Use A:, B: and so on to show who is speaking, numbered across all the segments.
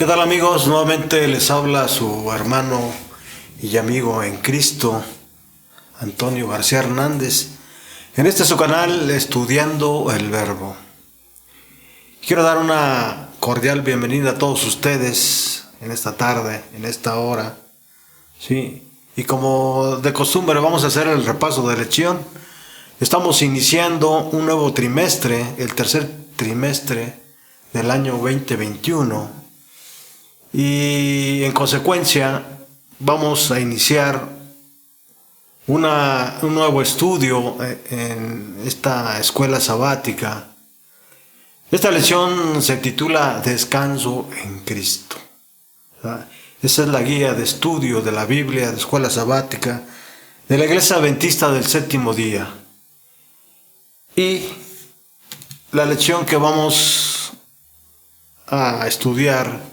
A: ¿Qué tal, amigos? Nuevamente les habla su hermano y amigo en Cristo, Antonio García Hernández, en este su canal Estudiando el Verbo. Quiero dar una cordial bienvenida a todos ustedes en esta tarde, en esta hora. Sí, y como de costumbre vamos a hacer el repaso de lección. Estamos iniciando un nuevo trimestre, el tercer trimestre del año 2021. Y en consecuencia vamos a iniciar un nuevo estudio en esta escuela sabática. Esta lección se titula Descanso en Cristo. Esa es la guía de estudio de la Biblia, de escuela sabática, de la Iglesia Adventista del Séptimo Día. Y la lección que vamos a estudiar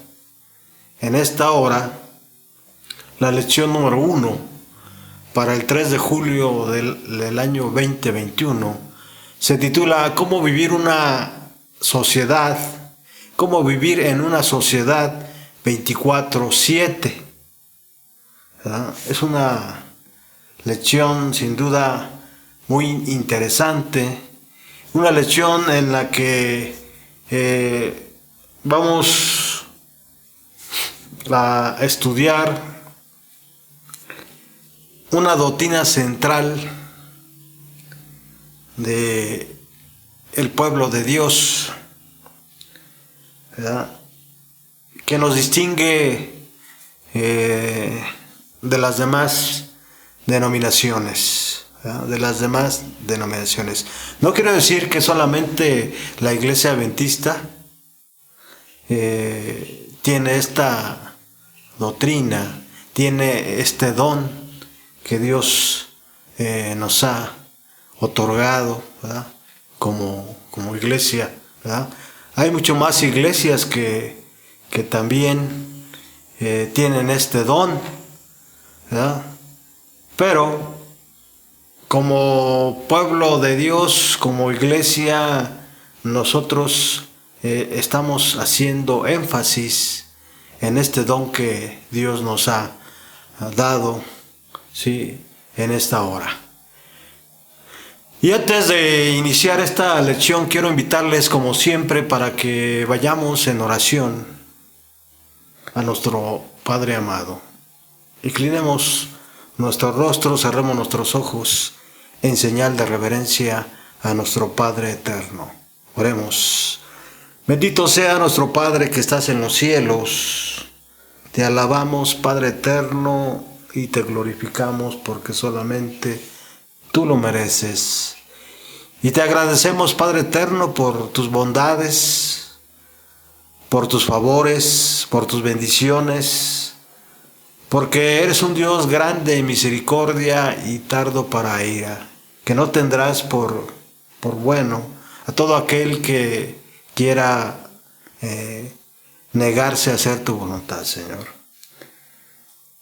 A: en esta hora, la lección número 1, para el 3 de julio del año 2021, se titula ¿Cómo vivir una sociedad? ¿Cómo vivir en una sociedad 24/7? Es una lección sin duda muy interesante, una lección en la que vamos a estudiar una doctrina central de el pueblo de Dios, ¿verdad?, que nos distingue de las demás denominaciones, ¿verdad?, de las demás denominaciones. No quiero decir que solamente la Iglesia Adventista tiene esta doctrina, tiene este don que Dios nos ha otorgado, ¿verdad?, como iglesia, ¿verdad? Hay mucho más iglesias que también tienen este don, ¿verdad? Pero como pueblo de Dios, como iglesia, nosotros estamos haciendo énfasis en este don que Dios nos ha dado, sí, en esta hora. Y antes de iniciar esta lección, quiero invitarles, como siempre, para que vayamos en oración a nuestro Padre amado. Inclinemos nuestro rostro, cerremos nuestros ojos en señal de reverencia a nuestro Padre eterno. Oremos. Bendito sea nuestro Padre que estás en los cielos. Te alabamos, Padre eterno, y te glorificamos porque solamente tú lo mereces. Y te agradecemos, Padre eterno, por tus bondades, por tus favores, por tus bendiciones, porque eres un Dios grande en misericordia y tardo para ira, que no tendrás por bueno a todo aquel que quiera negarse a hacer tu voluntad, Señor.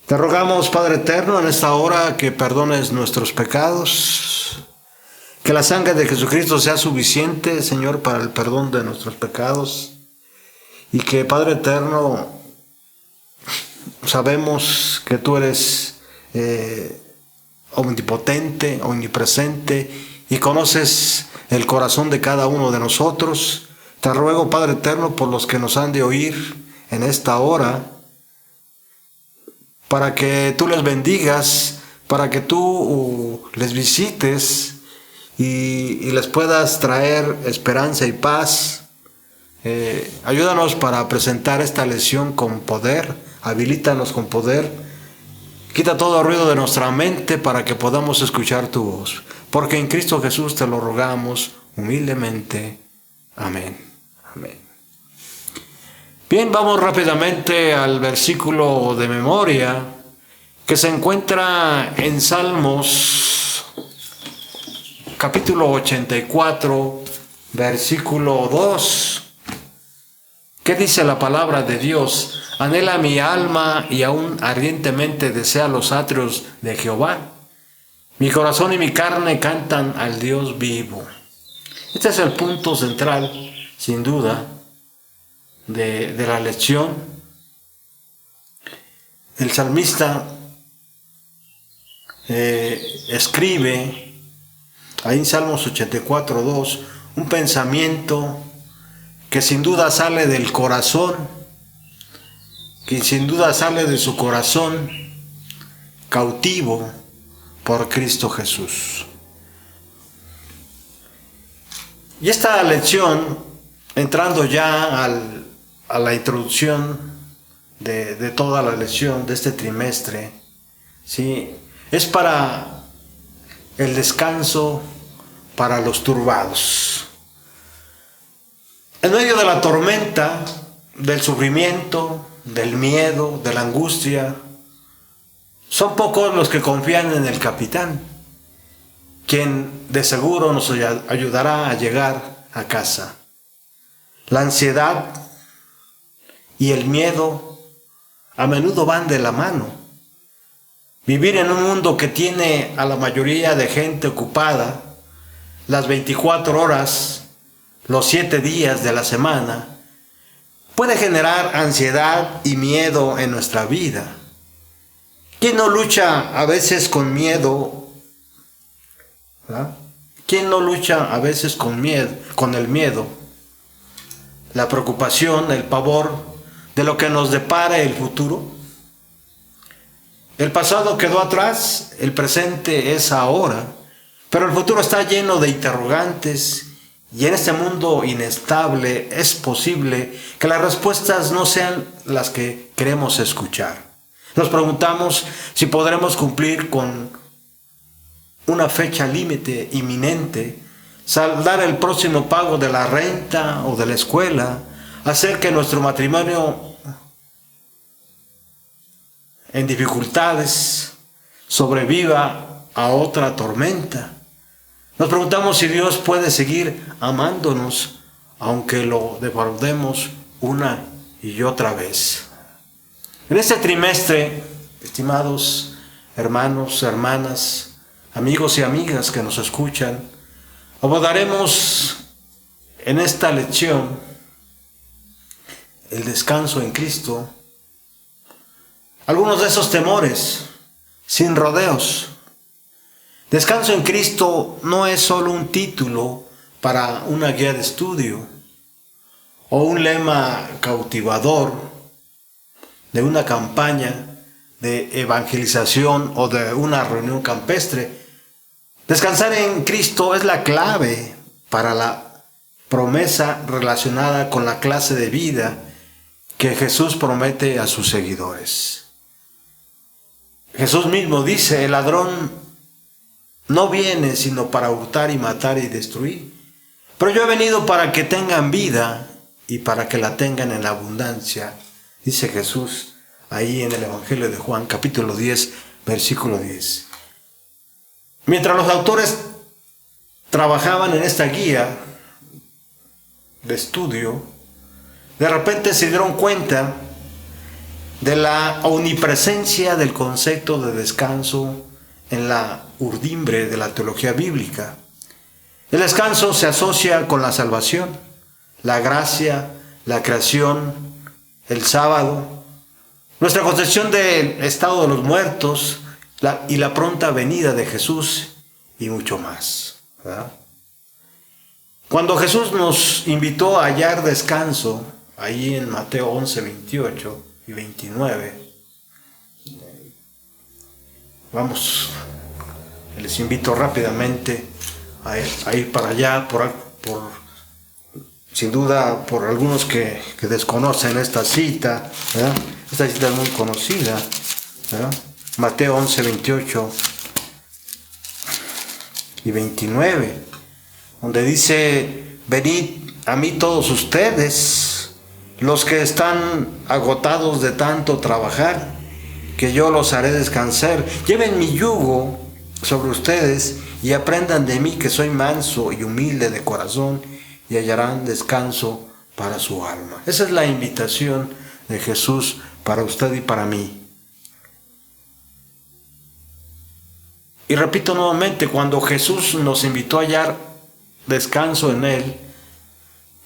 A: Te rogamos, Padre eterno, en esta hora que perdones nuestros pecados, que la sangre de Jesucristo sea suficiente, Señor, para el perdón de nuestros pecados, y que, Padre eterno, sabemos que tú eres omnipotente, omnipresente, y conoces el corazón de cada uno de nosotros. Te ruego, Padre eterno, por los que nos han de oír en esta hora, para que tú les bendigas, para que tú les visites y les puedas traer esperanza y paz. Ayúdanos para presentar esta lección con poder, habilítanos con poder. Quita todo ruido de nuestra mente para que podamos escuchar tu voz. Porque en Cristo Jesús te lo rogamos humildemente. Amén. Amén. Bien, vamos rápidamente al versículo de memoria que se encuentra en Salmos, capítulo 84, versículo 2. ¿Qué dice la palabra de Dios? Anhela mi alma y aún ardientemente desea los atrios de Jehová. Mi corazón y mi carne cantan al Dios vivo. Este es el punto central, sin duda, de la lección, El salmista escribe ahí en Salmos 84:2 un pensamiento que sin duda sale del corazón, que sin duda sale de su corazón cautivo por Cristo Jesús. Y esta lección, entrando ya a la introducción de toda la lección de este trimestre, ¿sí?, es para el descanso para los turbados. En medio de la tormenta, del sufrimiento, del miedo, de la angustia, son pocos los que confían en el capitán, quien de seguro nos ayudará a llegar a casa. La ansiedad y el miedo a menudo van de la mano. Vivir en un mundo que tiene a la mayoría de gente ocupada las 24 horas, los 7 días de la semana, puede generar ansiedad y miedo en nuestra vida. ¿Quién no lucha a veces con miedo? ¿Verdad? ¿Quién no lucha a veces con el miedo, la preocupación, el pavor de lo que nos depara el futuro? El pasado quedó atrás, el presente es ahora, pero el futuro está lleno de interrogantes, y en este mundo inestable es posible que las respuestas no sean las que queremos escuchar. Nos preguntamos si podremos cumplir con una fecha límite inminente, saldar el próximo pago de la renta o de la escuela, hacer que nuestro matrimonio en dificultades sobreviva a otra tormenta. Nos preguntamos si Dios puede seguir amándonos aunque lo defraudemos una y otra vez. En este trimestre, estimados hermanos, hermanas, amigos y amigas que nos escuchan, abordaremos en esta lección el descanso en Cristo, algunos de esos temores, sin rodeos. Descanso en Cristo no es solo un título para una guía de estudio o un lema cautivador de una campaña de evangelización o de una reunión campestre. Descansar en Cristo es la clave para la promesa relacionada con la clase de vida que Jesús promete a sus seguidores. Jesús mismo dice: el ladrón no viene sino para hurtar y matar y destruir, pero yo he venido para que tengan vida y para que la tengan en abundancia, dice Jesús ahí en el Evangelio de Juan, capítulo 10, versículo 10. Mientras los autores trabajaban en esta guía de estudio, de repente se dieron cuenta de la omnipresencia del concepto de descanso en la urdimbre de la teología bíblica. El descanso se asocia con la salvación, la gracia, la creación, el sábado, nuestra concepción del estado de los muertos y la pronta venida de Jesús y mucho más, ¿verdad? Cuando Jesús nos invitó a hallar descanso, ahí en Mateo 11, 28 y 29, vamos, les invito rápidamente a ir para allá, sin duda por algunos que desconocen esta cita, ¿verdad? Esta cita es muy conocida, ¿verdad? Mateo 11, 28 y 29, donde dice: venid a mí todos ustedes, los que están agotados de tanto trabajar, que yo los haré descansar. Lleven mi yugo sobre ustedes y aprendan de mí, que soy manso y humilde de corazón, y hallarán descanso para su alma. Esa es la invitación de Jesús para usted y para mí. Y repito nuevamente, cuando Jesús nos invitó a hallar descanso en Él,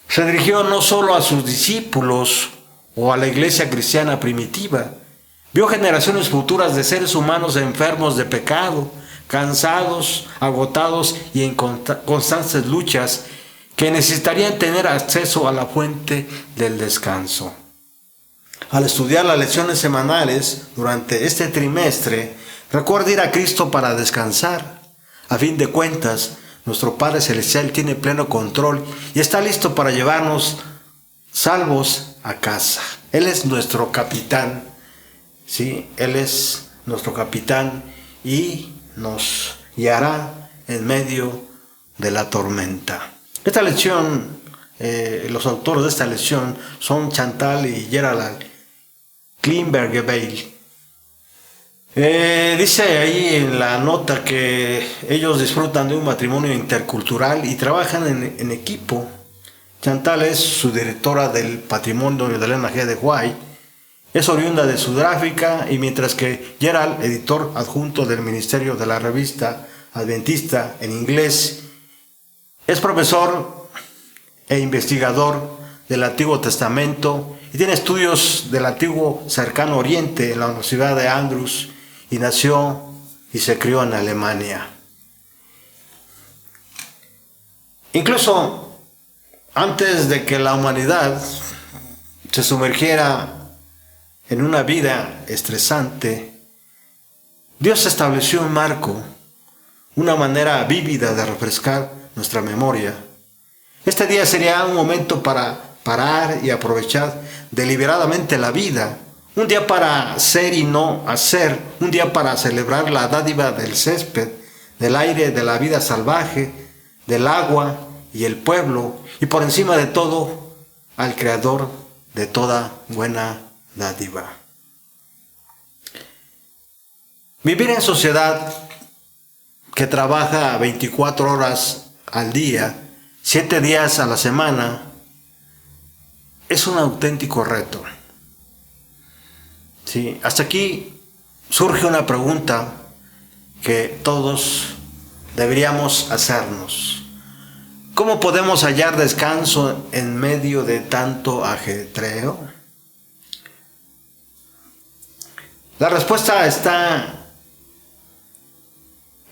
A: se dirigió no solo a sus discípulos o a la iglesia cristiana primitiva, Vio generaciones futuras de seres humanos enfermos de pecado, cansados, agotados y en constantes luchas, que necesitarían tener acceso a la fuente del descanso. Al estudiar las lecciones semanales durante este trimestre, recuerda ir a Cristo para descansar. A fin de cuentas, nuestro Padre Celestial tiene pleno control y está listo para llevarnos salvos a casa. Él es nuestro capitán, ¿sí? Él es nuestro capitán y nos guiará en medio de la tormenta. Esta lección, los autores de esta lección son Chantal y Gerald Kleinberg-Weil. Dice ahí en la nota que ellos disfrutan de un matrimonio intercultural y trabajan en equipo. Chantal es su directora del patrimonio de Elena G. de White, es oriunda de Sudáfrica, y mientras que Gerald, editor adjunto del Ministerio de la Revista Adventista en inglés, es profesor e investigador del Antiguo Testamento y tiene estudios del Antiguo Cercano Oriente en la Universidad de Andrews, y nació y se crió en Alemania. Incluso antes de que la humanidad se sumergiera en una vida estresante, Dios estableció un marco, una manera vívida de refrescar nuestra memoria. Este día sería un momento para parar y aprovechar deliberadamente la vida, un día para ser y no hacer, un día para celebrar la dádiva del césped, del aire, de la vida salvaje, del agua y el pueblo, y por encima de todo, al Creador de toda buena dádiva. Vivir en sociedad que trabaja 24 horas al día, 7 días a la semana, es un auténtico reto. Sí, hasta aquí surge una pregunta que todos deberíamos hacernos. ¿Cómo podemos hallar descanso en medio de tanto ajetreo? La respuesta está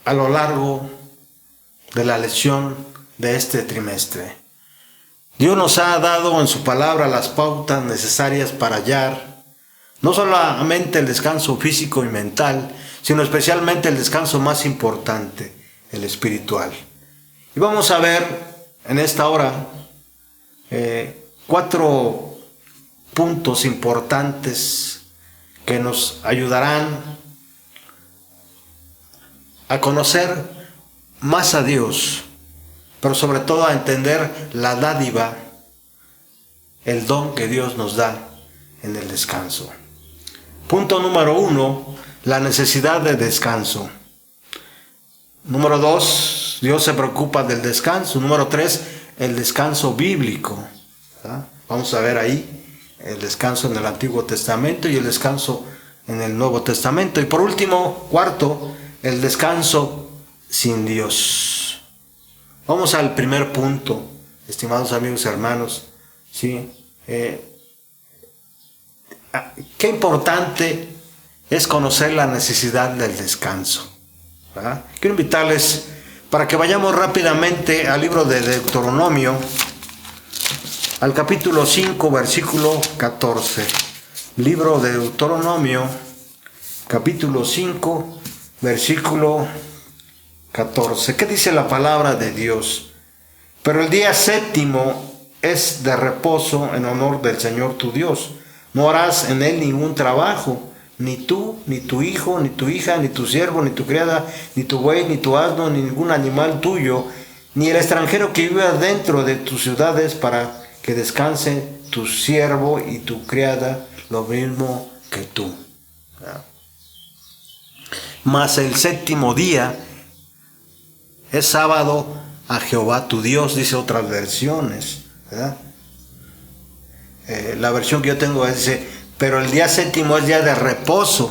A: a lo largo de la lección de este trimestre. Dios nos ha dado en su palabra las pautas necesarias para hallar no solamente el descanso físico y mental, sino especialmente el descanso más importante, el espiritual. Y vamos a ver en esta hora 4 puntos importantes que nos ayudarán a conocer más a Dios, pero sobre todo a entender la dádiva, el don que Dios nos da en el descanso. Punto número 1, la necesidad de descanso. Número 2, Dios se preocupa del descanso. Número 3, el descanso bíblico. ¿Verdad? Vamos a ver ahí el descanso en el Antiguo Testamento y el descanso en el Nuevo Testamento. Y por último, 4, el descanso sin Dios. Vamos al primer punto, estimados amigos y hermanos. ¿Sí? Qué importante es conocer la necesidad del descanso. ¿Verdad? Quiero invitarles para que vayamos rápidamente al libro de Deuteronomio, al capítulo 5, versículo 14. Libro de Deuteronomio, capítulo 5, versículo 14. ¿Qué dice la palabra de Dios? Pero el día séptimo es de reposo en honor del Señor tu Dios. No harás en él ningún trabajo, ni tú, ni tu hijo, ni tu hija, ni tu siervo, ni tu criada, ni tu buey, ni tu asno, ni ningún animal tuyo, ni el extranjero que viva dentro de tus ciudades, para que descanse tu siervo y tu criada lo mismo que tú. Mas el séptimo día es sábado a Jehová tu Dios, dice otras versiones, ¿verdad? La versión que yo tengo dice, pero el día séptimo es día de reposo.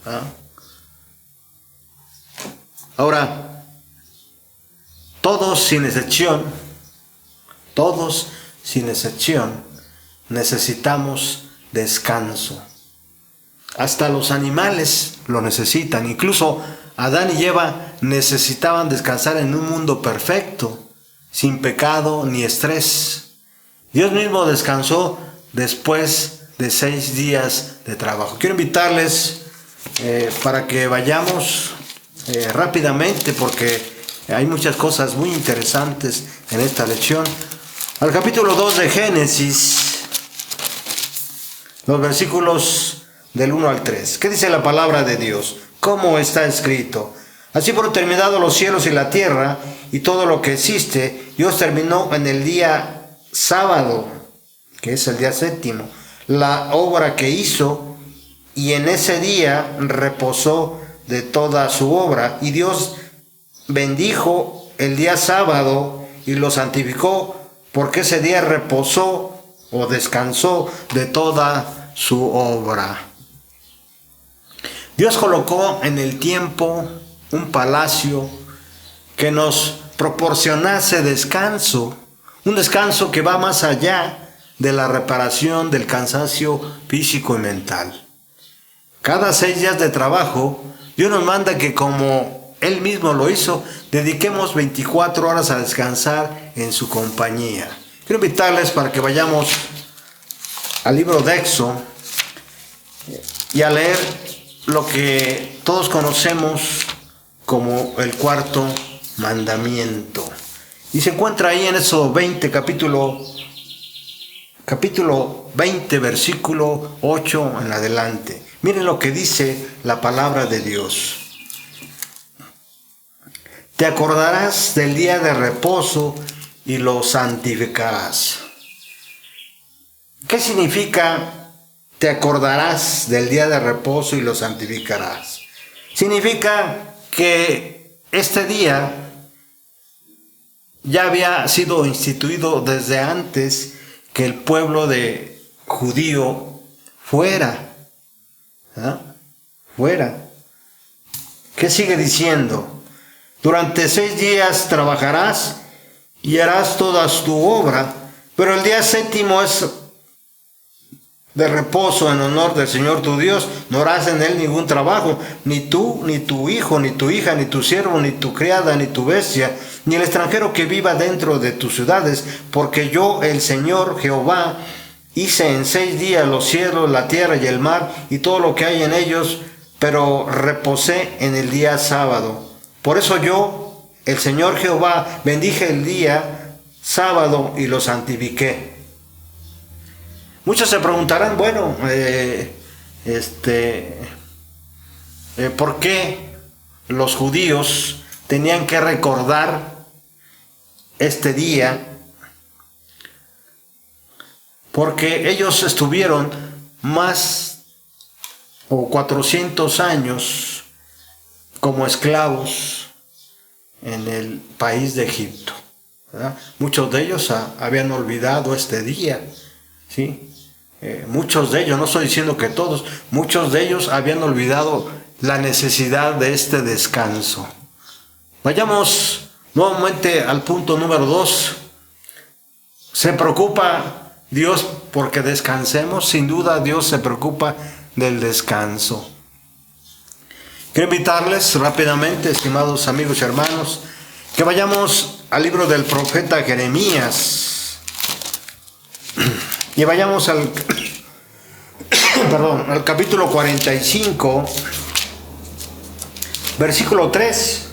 A: ¿Ah? Ahora, todos sin excepción, necesitamos descanso. Hasta los animales lo necesitan. Incluso Adán y Eva necesitaban descansar en un mundo perfecto, sin pecado ni estrés. Dios mismo descansó después de 6 días de trabajo. Quiero invitarles para que vayamos rápidamente, porque hay muchas cosas muy interesantes en esta lección, al capítulo 2 de Génesis, los versículos del 1 al 3. ¿Qué dice la palabra de Dios? ¿Cómo está escrito? Así fueron terminados los cielos y la tierra y todo lo que existe. Dios terminó en el día sábado, que es el día séptimo, la obra que hizo, y en ese día reposó de toda su obra. Y Dios bendijo el día sábado y lo santificó, porque ese día reposó o descansó de toda su obra. Dios colocó en el tiempo un palacio que nos proporcionase descanso, un descanso que va más allá de la reparación del cansancio físico y mental. Cada 6 días de trabajo, Dios nos manda que, como Él mismo lo hizo, dediquemos 24 horas a descansar en su compañía. Quiero invitarles para que vayamos al libro de Éxodo y a leer lo que todos conocemos como el cuarto mandamiento. Y se encuentra ahí en Éxodo 20, capítulo 20, versículo 8 en adelante. Miren lo que dice la palabra de Dios. Te acordarás del día de reposo y lo santificarás. ¿Qué significa te acordarás del día de reposo y lo santificarás? Significa que este día ya había sido instituido desde antes que el pueblo de judío fuera. ¿Qué sigue diciendo? Durante 6 días trabajarás y harás toda tu obra, pero el día séptimo es de reposo en honor del Señor tu Dios. No harás en él ningún trabajo, ni tú, ni tu hijo, ni tu hija, ni tu siervo, ni tu criada, ni tu bestia, ni el extranjero que viva dentro de tus ciudades, porque yo, el Señor Jehová, hice en 6 días los cielos, la tierra y el mar, y todo lo que hay en ellos, pero reposé en el día sábado. Por eso yo, el Señor Jehová, bendije el día sábado y lo santifiqué. Muchos se preguntarán, bueno, ¿por qué los judíos tenían que recordar este día? Porque ellos estuvieron más o 400 años como esclavos en el país de Egipto, ¿verdad? Muchos de ellos habían olvidado este día, ¿sí? Muchos de ellos, no estoy diciendo que todos, muchos de ellos habían olvidado la necesidad de este descanso. Vayamos nuevamente al punto número 2. ¿Se preocupa Dios porque descansemos? Sin duda Dios se preocupa del descanso. Quiero invitarles rápidamente, estimados amigos y hermanos, que vayamos al libro del profeta Jeremías y vayamos al capítulo 45, versículo 3.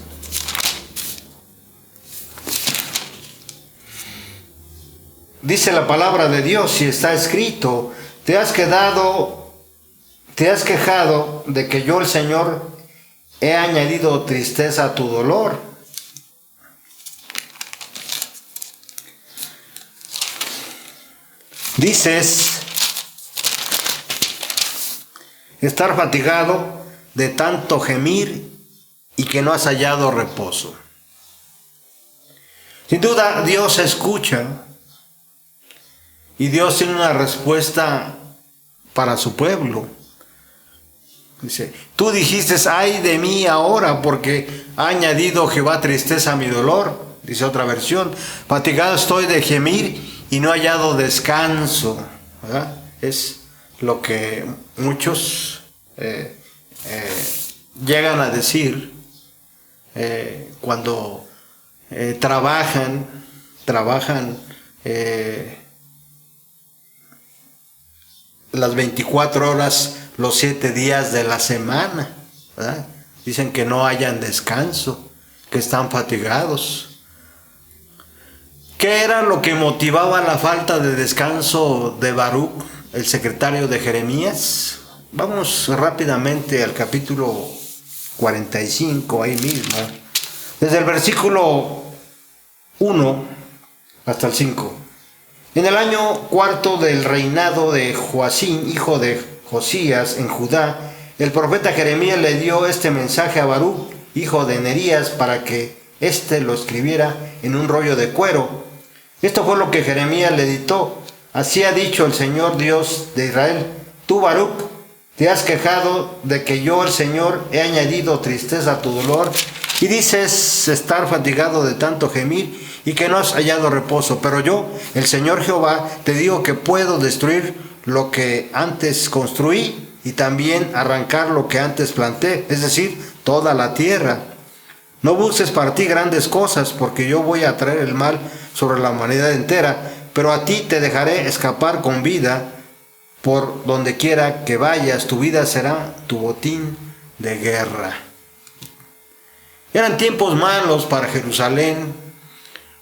A: Dice la palabra de Dios, y está escrito: te has quejado de que yo, el Señor, he añadido tristeza a tu dolor. Dices estar fatigado de tanto gemir y que no has hallado reposo. Sin duda Dios escucha y Dios tiene una respuesta para su pueblo. Dice: tú dijiste, ay de mí ahora, porque ha añadido Jehová tristeza a mi dolor. Dice otra versión: fatigado estoy de gemir y no he hallado descanso. ¿Verdad? Es lo que muchos eh, llegan a decir cuando trabajan las 24 horas, los 7 días de la semana, ¿verdad? Dicen que no hayan descanso, que están fatigados. ¿Qué era lo que motivaba la falta de descanso de Baruc, el secretario de Jeremías? Vamos rápidamente al capítulo 45, ahí mismo, desde el versículo 1 hasta el 5. En el año cuarto del reinado de Joacín, hijo de Josías, en Judá, el profeta Jeremías le dio este mensaje a Baruc, hijo de Nerías, para que éste lo escribiera en un rollo de cuero. Esto fue lo que Jeremías le dictó. Así ha dicho el Señor Dios de Israel: tú, Baruc, te has quejado de que yo, el Señor, he añadido tristeza a tu dolor, y dices estar fatigado de tanto gemir y que no has hallado reposo. Pero yo, el Señor Jehová, te digo que puedo destruir lo que antes construí y también arrancar lo que antes planté, es decir, toda la tierra. No busques para ti grandes cosas, porque yo voy a traer el mal sobre la humanidad entera, pero a ti te dejaré escapar con vida. Por donde quiera que vayas, tu vida será tu botín de guerra. Eran tiempos malos para Jerusalén.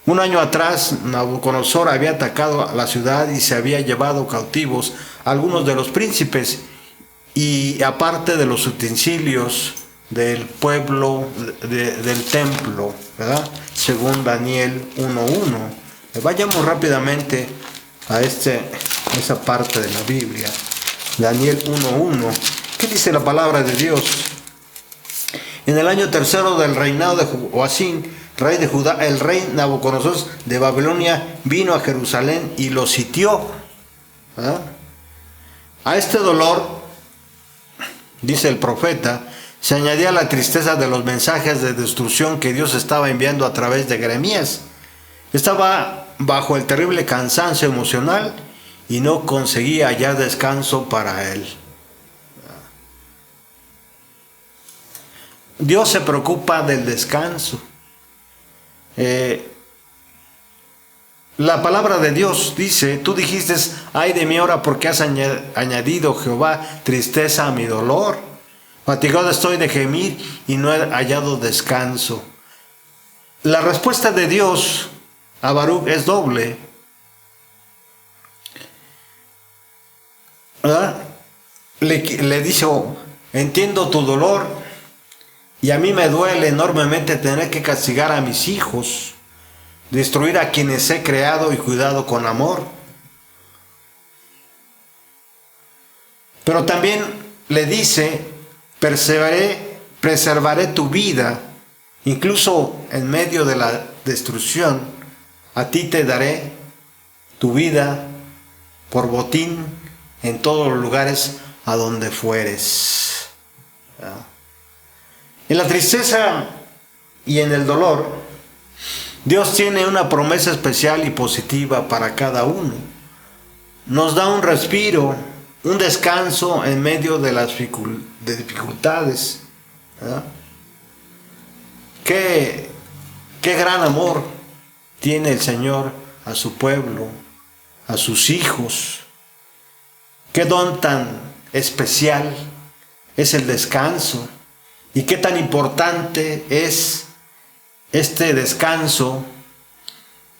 A: Un año atrás, Nabucodonosor había atacado a la ciudad y se había llevado cautivos a algunos de los príncipes y aparte de los utensilios del pueblo, del templo, ¿verdad? Según Daniel 1:1. Vayamos rápidamente a esa parte de la Biblia. Daniel 1:1. ¿Qué dice la palabra de Dios? En el año tercero del reinado de Joacín, rey de Judá, el rey Nabucodonosor de Babilonia vino a Jerusalén y lo sitió. ¿Ah? A este dolor, dice el profeta, se añadía la tristeza de los mensajes de destrucción que Dios estaba enviando a través de Jeremías. Estaba bajo el terrible cansancio emocional y no conseguía hallar descanso para él. Dios se preocupa del descanso. La palabra de Dios dice: tú dijiste, ay de mí ahora, porque has añadido, Jehová, tristeza a mi dolor. Fatigado estoy de gemir y no he hallado descanso. La respuesta de Dios a Baruc es doble. ¿Verdad? Le dice: entiendo tu dolor y a mí me duele enormemente tener que castigar a mis hijos, destruir a quienes he creado y cuidado con amor. Pero también le dice: preservaré tu vida, incluso en medio de la destrucción, a ti te daré tu vida por botín en todos los lugares a donde fueres. En la tristeza y en el dolor, Dios tiene una promesa especial y positiva para cada uno. Nos da un respiro, un descanso en medio de las dificultades. Qué gran amor tiene el Señor a su pueblo, a sus hijos. Qué don tan especial es el descanso y qué tan importante es este descanso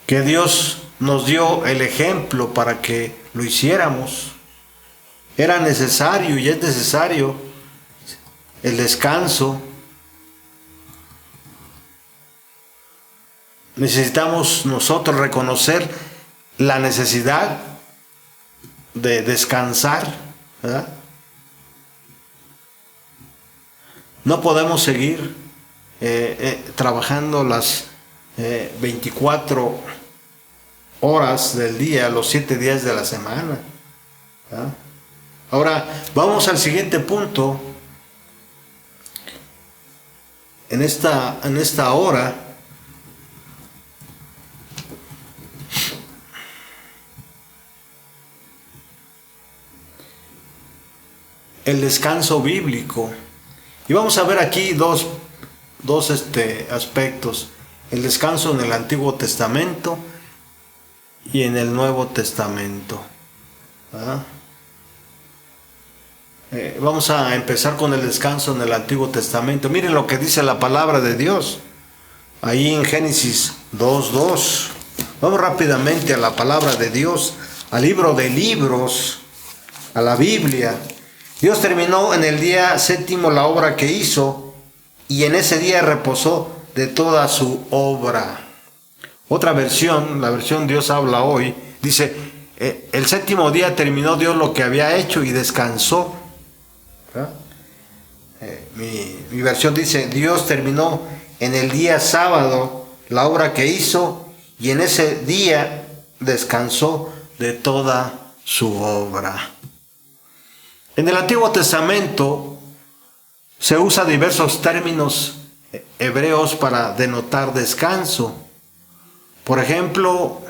A: que Dios nos dio el ejemplo para que lo hiciéramos. Era necesario y es necesario el descanso. Necesitamos nosotros reconocer la necesidad de descansar, ¿verdad? No podemos seguir trabajando las 24 horas del día, los 7 días de la semana, ¿verdad? Ahora, vamos al siguiente punto. En esta hora, el descanso bíblico. Y vamos a ver aquí dos aspectos. El descanso en el Antiguo Testamento y en el Nuevo Testamento. Vamos a empezar con el descanso en el Antiguo Testamento. Miren lo que dice la palabra de Dios. Ahí en Génesis 2:2. Vamos rápidamente a la palabra de Dios, al libro de libros, a la Biblia. Dios terminó en el día séptimo la obra que hizo, y en ese día reposó de toda su obra. Otra versión, la versión Dios habla hoy, dice, el séptimo día terminó Dios lo que había hecho y descansó. Mi versión dice, Dios terminó en el día sábado la obra que hizo, y en ese día descansó de toda su obra. En el Antiguo Testamento se usa diversos términos hebreos para denotar descanso. Por ejemplo,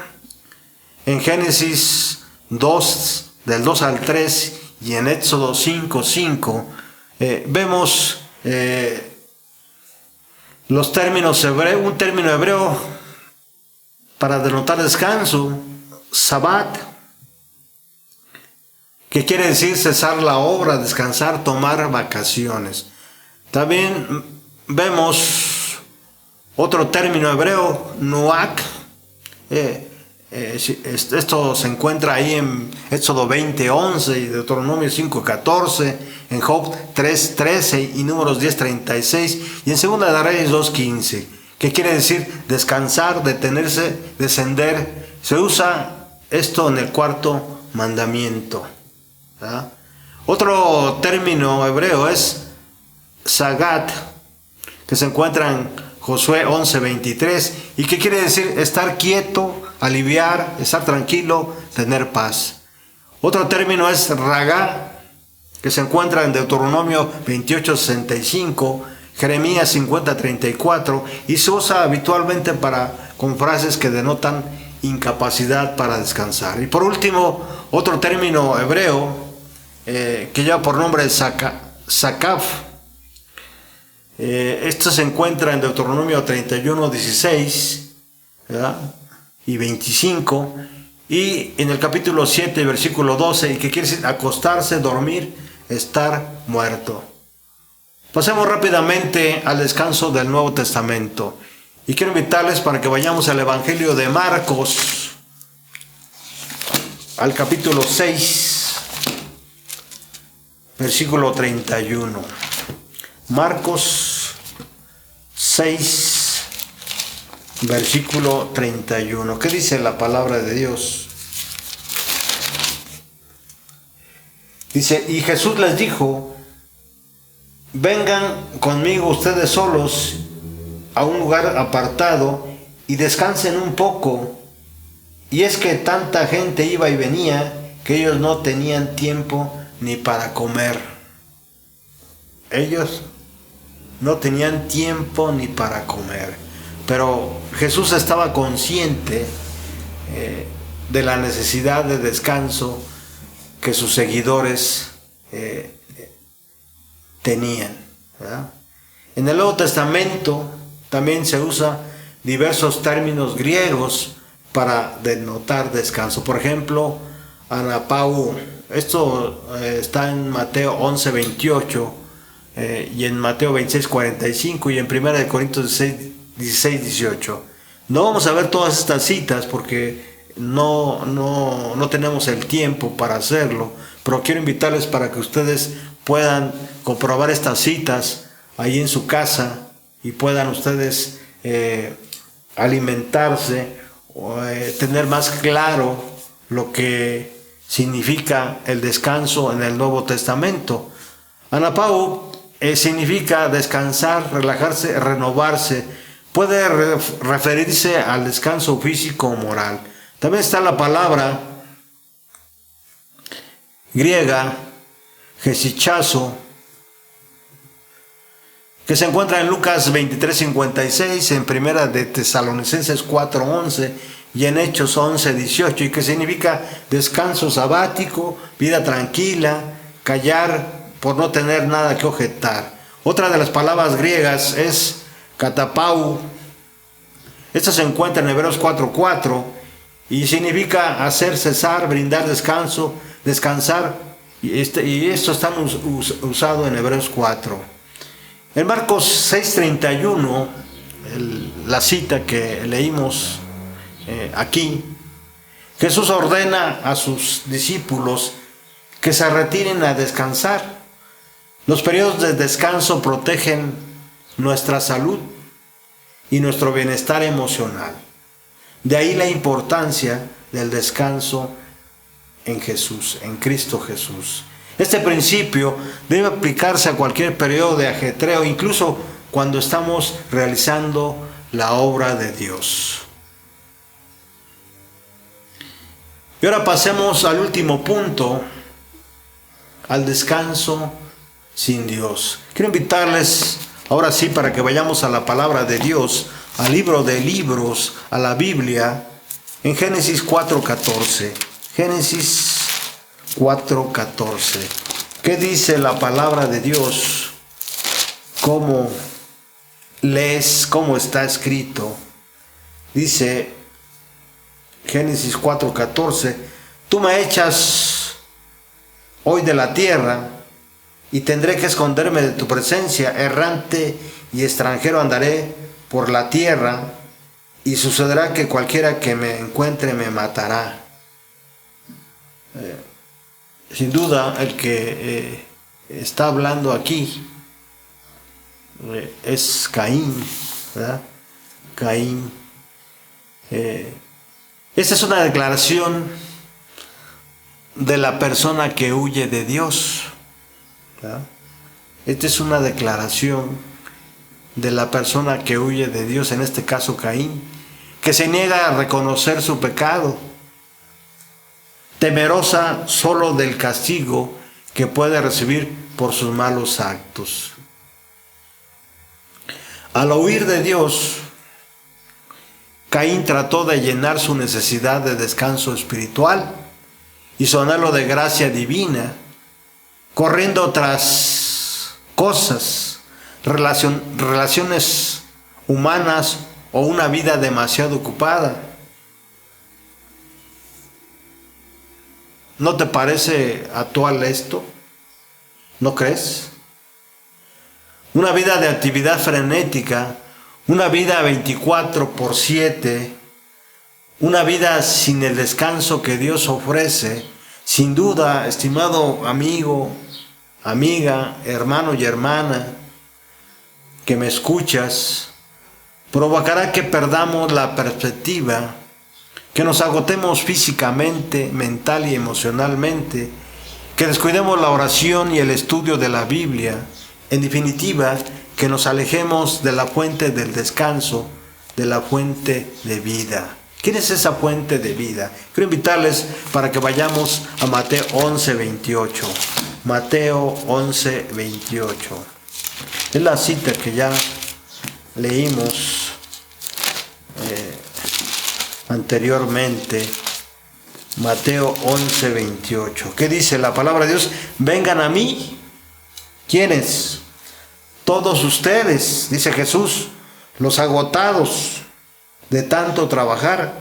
A: en Génesis 2, del 2 al 3, y en Éxodo 5:5, vemos los términos hebreos, un término hebreo para denotar descanso, Sabbat, que quiere decir cesar la obra, descansar, tomar vacaciones. También vemos otro término hebreo, Nuach. Esto se encuentra ahí en Éxodo 20:11 y Deuteronomio 5:14, en Job 3:13 y Números 10:36, y en Segunda de Reyes 2:15, que quiere decir descansar, detenerse, descender. Se usa esto en el cuarto mandamiento. ¿Verdad? Otro término hebreo es Sagat, que se encuentra en Josué 11:23, y que quiere decir estar quieto, aliviar, estar tranquilo, tener paz. Otro término es Ragá, que se encuentra en Deuteronomio 28:65, Jeremías 50:34, y se usa habitualmente con frases que denotan incapacidad para descansar. Y por último, otro término hebreo que lleva por nombre Sakaf. Esto se encuentra en Deuteronomio 31:16, ¿verdad? Y 25, y en el capítulo 7, versículo 12, y que quiere decir acostarse, dormir, estar muerto. Pasemos rápidamente al descanso del Nuevo Testamento, y quiero invitarles para que vayamos al Evangelio de Marcos, al capítulo 6, versículo 31. Marcos 6, versículo 31. ¿Qué dice la palabra de Dios? Dice, y Jesús les dijo, vengan conmigo ustedes solos a un lugar apartado y descansen un poco. Y es que tanta gente iba y venía que ellos no tenían tiempo ni para comer. Ellos no tenían tiempo ni para comer. Pero Jesús estaba consciente de la necesidad de descanso que sus seguidores tenían, ¿verdad? En el Nuevo Testamento también se usa diversos términos griegos para denotar descanso. Por ejemplo, anapau, esto está en Mateo 11:28 y en Mateo 26:45 y en 1 Corintios 16:18. No vamos a ver todas estas citas porque no tenemos el tiempo para hacerlo, pero quiero invitarles para que ustedes puedan comprobar estas citas ahí en su casa y puedan ustedes alimentarse o tener más claro lo que significa el descanso en el Nuevo Testamento. Anapau significa descansar, relajarse, renovarse. Puede referirse al descanso físico o moral. También está la palabra griega gesichazo, que se encuentra en Lucas 23:56, en Primera de Tesalonicenses 4:11 y en Hechos 11:18, y que significa descanso sabático, vida tranquila, callar, por no tener nada que objetar. Otra de las palabras griegas es katapau. Esta se encuentra en Hebreos 4:4 y significa hacer cesar, brindar descanso, descansar. Y esto está usado en Hebreos 4. En Marcos 6:31, la cita que leímos aquí, Jesús ordena a sus discípulos que se retiren a descansar. Los periodos de descanso protegen nuestra salud y nuestro bienestar emocional. De ahí la importancia del descanso en Jesús, en Cristo Jesús. Este principio debe aplicarse a cualquier periodo de ajetreo, incluso cuando estamos realizando la obra de Dios. Y ahora pasemos al último punto, al descanso sin Dios. Quiero invitarles ahora sí para que vayamos a la palabra de Dios, al libro de libros, a la Biblia, en Génesis 4:14. Génesis 4:14. ¿Qué dice la palabra de Dios? ¿Cómo lees? ¿Cómo está escrito? Dice Génesis 4:14: tú me echas hoy de la tierra y tendré que esconderme de tu presencia. Errante y extranjero andaré por la tierra, y sucederá que cualquiera que me encuentre me matará. Sin duda, el que está hablando aquí es Caín, ¿verdad? Caín. Esta es una declaración de la persona que huye de Dios, ¿verdad? Esta es una declaración de la persona que huye de Dios, en este caso Caín, que se niega a reconocer su pecado, temerosa solo del castigo que puede recibir por sus malos actos. Al huir de Dios, Caín trató de llenar su necesidad de descanso espiritual y su anhelo de gracia divina, corriendo tras cosas, relaciones humanas o una vida demasiado ocupada. ¿No te parece actual esto? ¿No crees? Una vida de actividad frenética, una vida 24/7, una vida sin el descanso que Dios ofrece. Sin duda, estimado amigo, amiga, hermano y hermana que me escuchas, provocará que perdamos la perspectiva, que nos agotemos físicamente, mental y emocionalmente, que descuidemos la oración y el estudio de la Biblia. En definitiva, que nos alejemos de la fuente del descanso, de la fuente de vida. ¿Quién es esa fuente de vida? Quiero invitarles para que vayamos a Mateo 11:28. Mateo 11:28. Es la cita que ya leímos anteriormente. Mateo 11:28. ¿Qué dice la palabra de Dios? Vengan a mí. ¿Quiénes? Todos ustedes, dice Jesús, los agotados de tanto trabajar,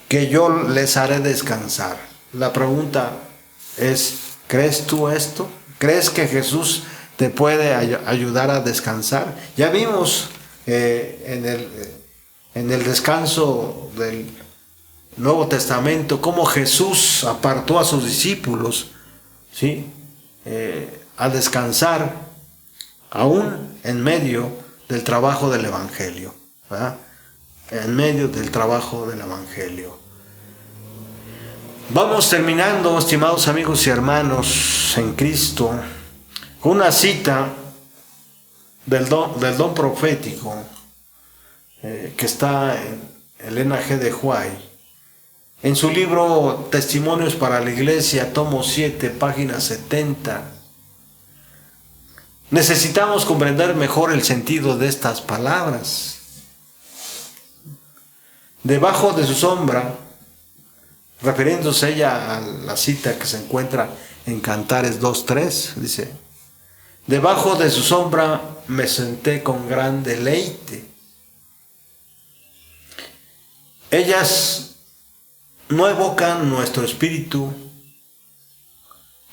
A: que yo les haré descansar. La pregunta es, ¿crees tú esto? ¿Crees que Jesús te puede ayudar a descansar? Ya vimos en el descanso del Nuevo Testamento cómo Jesús apartó a sus discípulos, ¿sí? A descansar aún en medio del trabajo del Evangelio, ¿verdad? En medio del trabajo del Evangelio. Vamos terminando, estimados amigos y hermanos en Cristo, con una cita del don profético que está en Elena G. de White, en su libro Testimonios para la Iglesia, tomo 7, página 70. Necesitamos comprender mejor el sentido de estas palabras. Debajo de su sombra, refiriéndose ella a la cita que se encuentra en Cantares 2:3, dice: debajo de su sombra me senté con gran deleite. Ellas no evocan nuestro espíritu,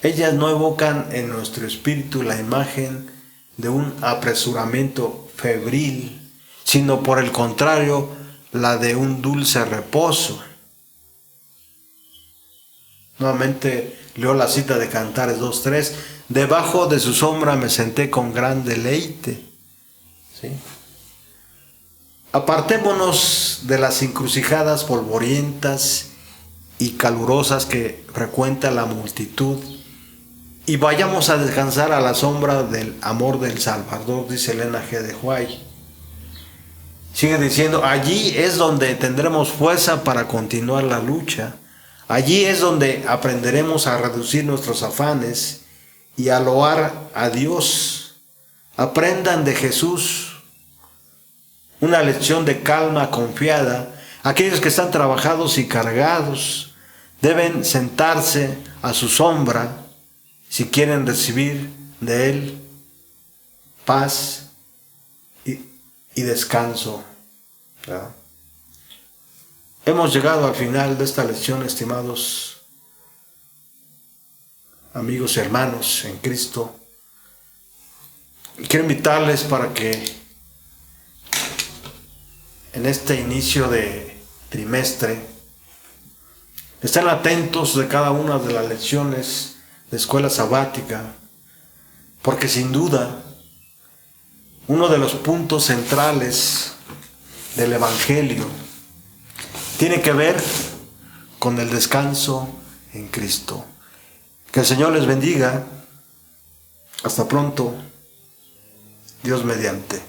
A: ellas no evocan en nuestro espíritu la imagen de un apresuramiento febril, sino por el contrario, la de un dulce reposo. Nuevamente leo la cita de Cantares 2:3, debajo de su sombra me senté con gran deleite. ¿Sí? Apartémonos de las encrucijadas polvorientas y calurosas que frecuenta la multitud y vayamos a descansar a la sombra del amor del Salvador, dice Elena G. de White. Sigue diciendo: allí es donde tendremos fuerza para continuar la lucha. Allí es donde aprenderemos a reducir nuestros afanes y a loar a Dios. Aprendan de Jesús una lección de calma confiada. Aquellos que están trabajados y cargados deben sentarse a su sombra si quieren recibir de Él paz y descanso. ¿Verdad? Hemos llegado al final de esta lección, estimados amigos y hermanos en Cristo. Quiero invitarles para que en este inicio de trimestre estén atentos de cada una de las lecciones de escuela sabática, porque sin duda uno de los puntos centrales del Evangelio tiene que ver con el descanso en Cristo. Que el Señor les bendiga. Hasta pronto. Dios mediante.